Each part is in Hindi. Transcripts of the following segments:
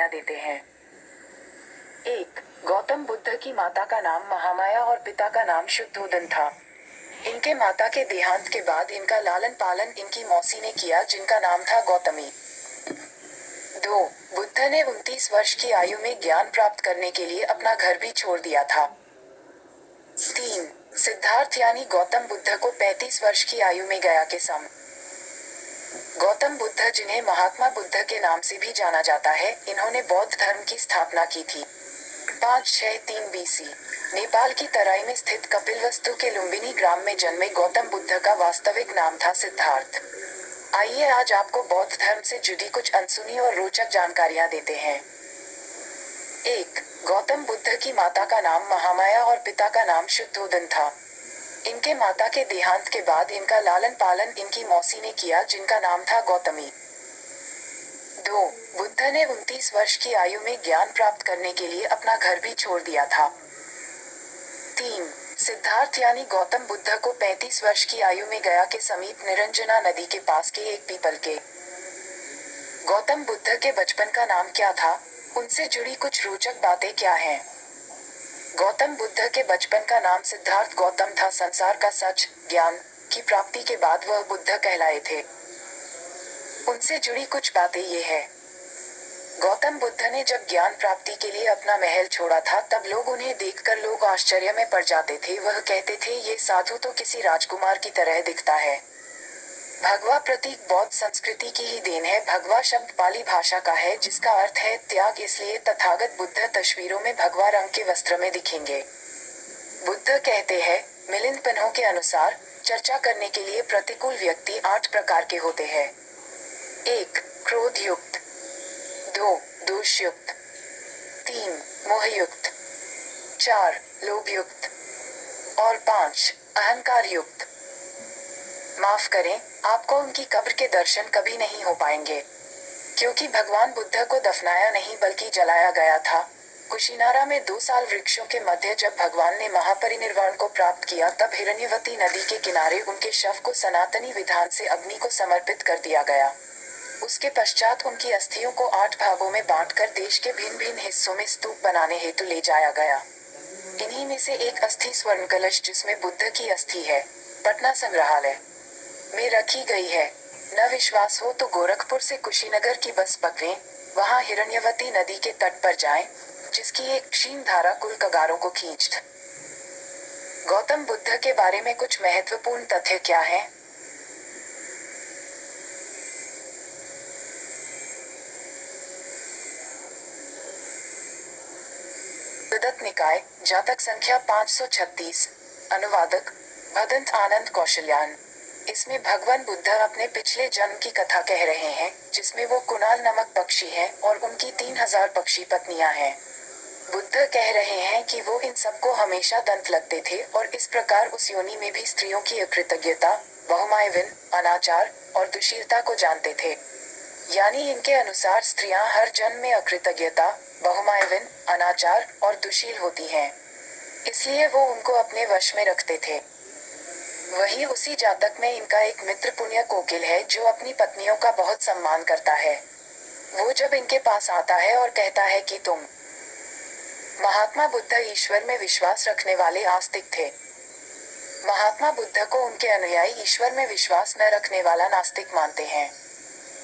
जानकारियां देते हैं। 1. गौतम बुद्ध की माता का नाम महामाया और पिता का नाम शुद्धोदन था। इनके माता के देहांत के बाद इनका लालन पालन इनकी मौसी ने किया, जिनका नाम था गौतमी। 2. बुद्ध ने 29 वर्ष की आयु में ज्ञान प्राप्त करने के लिए अपना घर भी छोड़ दिया था। 3. सिद्धार्थ यानी गौतम बुद्ध को 35 वर्ष की आयु में गया के सम गौतम बुद्ध, जिन्हें महात्मा बुद्ध के नाम से भी जाना जाता है, इन्होंने बौद्ध धर्म की स्थापना की थी। 563 BC नेपाल की तराई में स्थित कपिलवस्तु के लुम्बिनी ग्राम में जन्मे गौतम बुद्ध का वास्तविक नाम था सिद्धार्थ। आइए आज आपको बौद्ध धर्म से जुड़ी कुछ अनसुनी और रोचक जानकारियां देते हैं। 1. गौतम बुद्ध की माता का नाम महामाया और पिता का नाम शुद्धोदन था। इनके माता के देहांत के बाद इनका लालन पालन इनकी मौसी ने किया, जिनका नाम था गौतमी। 2. बुद्ध ने 29 वर्ष की आयु में ज्ञान प्राप्त करने के लिए अपना घर भी छोड़ दिया था। 3. सिद्धार्थ यानी गौतम बुद्ध को 35 वर्ष की आयु में गया के समीप निरंजना नदी के पास के एक पीपल के गौतम बुद्ध के बचपन का नाम क्या था, उनसे जुड़ी कुछ रोचक बातें क्या हैं। गौतम बुद्ध के बचपन का नाम सिद्धार्थ गौतम था। संसार का सच, ज्ञान की प्राप्ति के बाद वह बुद्ध कहलाए थे। उनसे जुड़ी कुछ बातें ये है। गौतम बुद्ध ने जब ज्ञान प्राप्ति के लिए अपना महल छोड़ा था, तब लोग उन्हें देखकर लोग आश्चर्य में पड़ जाते थे। वह कहते थे, ये साधु तो किसी राजकुमार की तरह दिखता है। भगवा प्रतीक बौद्ध संस्कृति की ही देन है। भगवा शब्द पाली भाषा का है, जिसका अर्थ है त्याग, इसलिए तथागत बुद्ध तस्वीरों में भगवा रंग के वस्त्र में दिखेंगे। बुद्ध कहते हैं, मिलिंद पन्हों के अनुसार चर्चा करने के लिए प्रतिकूल व्यक्ति 8 प्रकार के होते हैं। 1. क्रोध युक्त। 2. दोष युक्त। 3. मोह युक्त। 4. लोभ युक्त। और 5. अहंकार युक्त। माफ करें, आपको उनकी कब्र के दर्शन कभी नहीं हो पाएंगे, क्योंकि भगवान बुद्ध को दफनाया नहीं बल्कि जलाया गया था। कुशीनारा में 2 साल वृक्षों के मध्य जब भगवान ने महापरिनिर्वाण को प्राप्त किया, तब हिरण्यवती नदी के किनारे उनके शव को सनातनी विधान से अग्नि को समर्पित कर दिया गया। उसके पश्चात उनकी अस्थियों को 8 भागों में बांटकर देश के भिन्न भिन्न हिस्सों में स्तूप बनाने हेतु ले जाया गया। इन्हीं में से एक अस्थि स्वर्ण कलश, जिसमें बुद्ध की अस्थि है, पटना संग्रहालय में रखी गई है। न विश्वास हो तो गोरखपुर से कुशीनगर की बस पकड़ें, वहां हिरण्यवती नदी के तट पर जाएं, जिसकी एक क्षीण धारा कुल कगारों को खींच। गौतम बुद्ध के बारे में कुछ महत्वपूर्ण तथ्य क्या हैं? विदत निकाय, जातक संख्या 536। अनुवादक भदंत आनंद कौशल्यान। इसमें भगवान बुद्ध अपने पिछले जन्म की कथा कह रहे हैं, जिसमें वो कुणाल नामक पक्षी है और उनकी 3000 पक्षी पत्नियां हैं। बुद्ध कह रहे हैं कि वो इन सबको हमेशा दंत लगते थे और इस प्रकार उस योनि में भी स्त्रियों की अकृतज्ञता, बहुमायविन, अनाचार और दुशीलता को जानते थे। यानी इनके अनुसार स्त्रियां हर जन्म में अकृतज्ञता, बहुमायविन, अनाचार और दुशील होती हैं। इसलिए वो उनको अपने वश में रखते थे। वही उसी जातक में इनका एक मित्र पुण्य कोकिल है, जो अपनी पत्नियों का बहुत सम्मान करता है। वो जब इनके पास आता है और कहता है कि तुम। महात्मा बुद्ध ईश्वर में विश्वास रखने वाले आस्तिक थे। महात्मा बुद्ध को उनके अनुयायी ईश्वर में विश्वास न रखने वाला नास्तिक मानते हैं।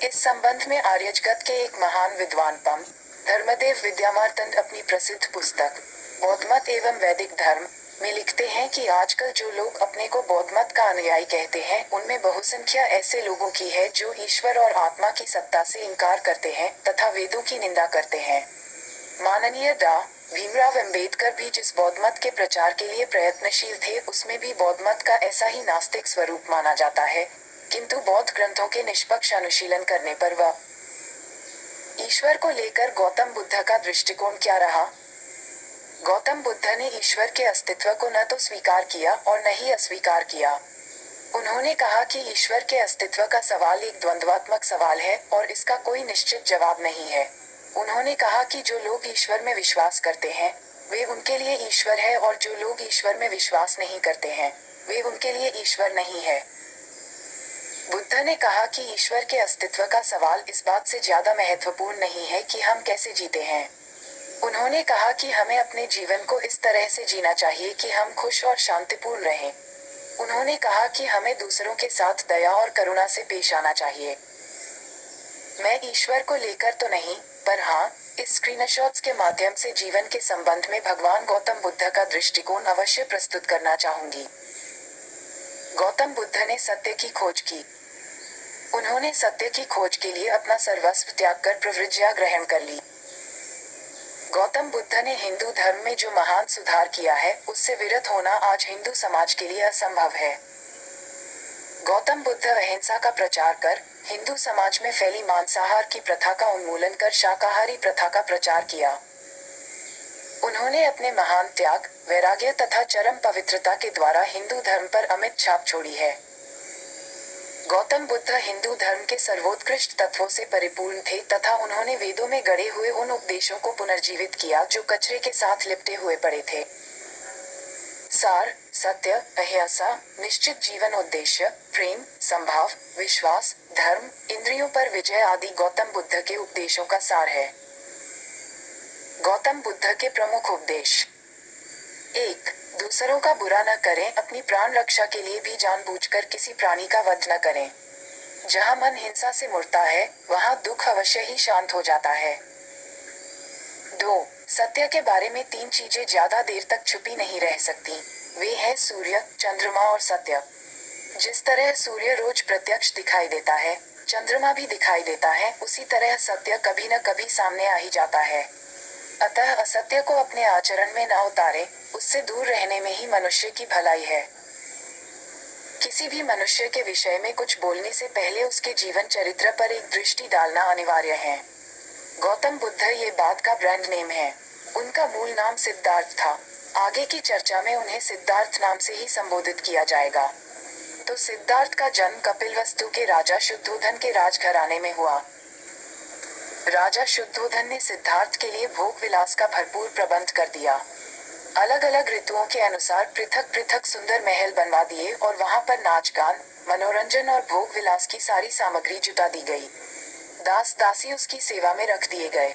इस संबंध में आर्यजगत के एक महान विद्वान पम धर्मदेव विद्यामार्तंड अपनी प्रसिद्ध पुस्तक बौद्ध मत एवं वैदिक धर्म में लिखते हैं कि आजकल जो लोग अपने को बौद्ध मत का अनुयायी कहते हैं, उनमें बहुसंख्या ऐसे लोगों की है जो ईश्वर और आत्मा की सत्ता से इनकार करते हैं तथा वेदों की निंदा करते हैं। माननीय डॉ. भीमराव अंबेडकर भी जिस बौद्ध मत के प्रचार के लिए प्रयत्नशील थे, उसमें भी बौद्ध मत का ऐसा ही नास्तिक स्वरूप माना जाता है, किंतु बौद्ध ग्रंथों के निष्पक्ष अनुशीलन करने पर वह ईश्वर को लेकर गौतम बुद्ध का दृष्टिकोण क्या रहा? गौतम बुद्ध ने ईश्वर के अस्तित्व को न तो स्वीकार किया और न ही अस्वीकार किया। उन्होंने कहा कि ईश्वर के अस्तित्व का सवाल एक द्वंद्वात्मक सवाल है और इसका कोई निश्चित जवाब नहीं है। उन्होंने कहा कि जो लोग ईश्वर में विश्वास करते हैं, वे उनके लिए ईश्वर है, और जो लोग ईश्वर में विश्वास नहीं करते हैं, वे उनके लिए ईश्वर नहीं है। बुद्ध ने कहा कि ईश्वर के अस्तित्व का सवाल इस बात से ज्यादा महत्वपूर्ण नहीं है कि हम कैसे जीते हैं। उन्होंने कहा कि हमें अपने जीवन को इस तरह से जीना चाहिए कि हम खुश और शांतिपूर्ण रहें। उन्होंने कहा कि हमें दूसरों के साथ दया और करुणा से पेश आना चाहिए। मैं ईश्वर को लेकर तो नहीं, पर हाँ, इस स्क्रीनशॉट्स के माध्यम से जीवन के संबंध में भगवान गौतम बुद्ध का दृष्टिकोण अवश्य प्रस्तुत करना चाहूंगी। गौतम बुद्ध ने सत्य की खोज की। उन्होंने सत्य की खोज के लिए अपना सर्वस्व त्याग कर प्रवृत्तियां ग्रहण कर ली। गौतम बुद्ध ने हिंदू धर्म में जो महान सुधार किया है, उससे विरत होना आज हिंदू समाज के लिए असंभव है। गौतम बुद्ध अहिंसा का प्रचार कर हिंदू समाज में फैली मांसाहार की प्रथा का उन्मूलन कर शाकाहारी प्रथा का प्रचार किया। उन्होंने अपने महान त्याग, वैराग्य तथा चरम पवित्रता के द्वारा हिंदू धर्म पर अमिट छाप छोड़ी है। गौतम बुद्ध हिंदू धर्म के सर्वोत्कृष्ट तत्वों से परिपूर्ण थे तथा उन्होंने वेदों में गढ़े हुए उन उपदेशों को पुनर्जीवित किया जो कचरे के साथ लिपटे हुए पड़े थे। सार, सत्य, अहिंसा, निश्चित जीवन उद्देश्य, प्रेम, संभाव, विश्वास, धर्म, इंद्रियों पर विजय आदि गौतम बुद्ध के उपदेशों का सार है। गौतम बुद्ध के प्रमुख उपदेश। 1. दूसरों का बुरा न करें, अपनी प्राण रक्षा के लिए भी जानबूझकर किसी प्राणी का वध न करें। जहाँ मन हिंसा से मुड़ता है, वहाँ दुख अवश्य ही शांत हो जाता है। 2. सत्य के बारे में 3 चीजें ज्यादा देर तक छुपी नहीं रह सकती। वे हैं सूर्य, चंद्रमा और सत्य। जिस तरह सूर्य रोज प्रत्यक्ष दिखाई देता है, चंद्रमा भी दिखाई देता है, उसी तरह सत्य कभी न कभी सामने आ ही जाता है। अतः असत्य को अपने आचरण में न उतारे, उससे दूर रहने में ही मनुष्य की भलाई है। किसी भी मनुष्य के विषय में कुछ बोलने से पहले उसके जीवन चरित्र पर एक दृष्टि डालना अनिवार्य है। गौतम बुद्ध ये बात का ब्रांड नेम है। उनका मूल नाम सिद्धार्थ था। आगे की चर्चा में उन्हें सिद्धार्थ नाम से ही संबोधित किया जाएगा। तो सिद्धार्थ का जन्म कपिलवस्तु के राजा शुद्धोधन के राजघराने में हुआ। राजा शुद्धोधन ने सिद्धार्थ के लिए भोग विलास का भरपूर प्रबंध कर दिया। अलग अलग ऋतुओं के अनुसार पृथक पृथक सुंदर महल बनवा दिए और वहां पर नाच गान, मनोरंजन और भोग विलास की सारी सामग्री जुटा दी गई। दास दासी उसकी सेवा में रख दिए गए।